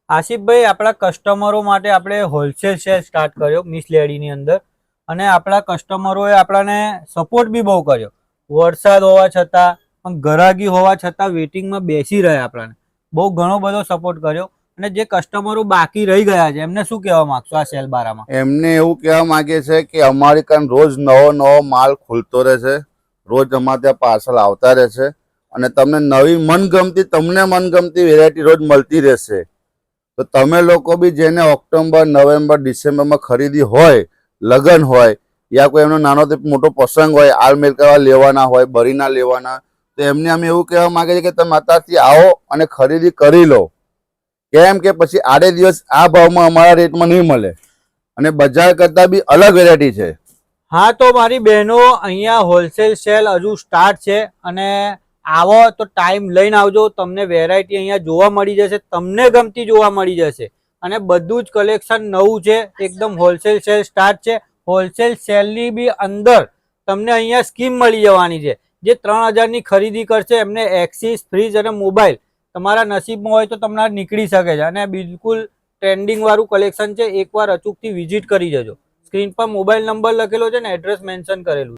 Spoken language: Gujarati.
આશિફભાઈ, આપણા કસ્ટમરો માટે આપણે હોલસેલ સેલ સ્ટાર્ટ કર્યો મિસ લેડીની અંદર, અને આપણા કસ્ટમરોએ આપણને સપોર્ટ બી બહુ કર્યો. વરસાદ હોવા છતાં પણ ગરાગી હોવા છતાં વેટિંગમાં બેસી રહ્યા આપણને બહુ ઘણો બધો સપોર્ટ કર્યો. અને જે કસ્ટમરો બાકી રહી ગયા છે એમને શું કહેવા માંગશો આ સેલ બારામાં? એમને એવું કહેવા માંગે છે કે અમારી કાન રોજ નવો માલ ખુલતો રહે છે, રોજ અમારે ત્યાં પાર્સલ આવતા રહે છે અને તમને નવી મનગમતી વેરાયટી રોજ મળતી રહેશે. તો તમે લોકો બી જેને ઓક્ટોબર, નવેમ્બર, ડિસેમ્બરમાં ખરીદી હોય, લગ્ન હોય યા કોઈ એમનો નાનો મોટો પ્રસંગ હોય, આલમેલ કરવા લેવાના હોય, બરીના લેવાના, તો એમને અમે એવું કહેવા માંગે છે કે તમે અત્યારથી આવો અને ખરીદી કરી લો. કેમ કે પછી આડે દિવસ આ ભાવમાં અમારા રેટમાં નહીં મળે અને બજાર કરતાં બી અલગ વેરાયટી છે. હા, તો મારી બહેનો, અહીંયા હોલસેલ સેલ હજુ સ્ટાર્ટ છે અને આવો તો ટાઈમ લઈને આવજો. તમને વેરાયટી અહીંયા જોવા મળી જશે, તમને ગમતી જોવા મળી જશે અને બધું જ કલેક્શન નવું છે. એકદમ હોલસેલ સેલ સ્ટાર્ટ છે. હોલસેલ સેલની બી અંદર તમને અહીંયા સ્કીમ મળી જવાની છે. જે 3000ની ખરીદી કરશે એમને એક્સિસ, ફ્રીજ અને મોબાઈલ તમારા નસીબમાં હોય તો તમને નીકળી શકે છે અને બિલકુલ ટ્રેન્ડિંગ વાળું કલેક્શન છે. એકવાર અચૂકથી વિઝિટ કરી જજો. સ્ક્રીન પર મોબાઈલ નંબર લખેલો છે ને એડ્રેસ મેન્શન કરેલું.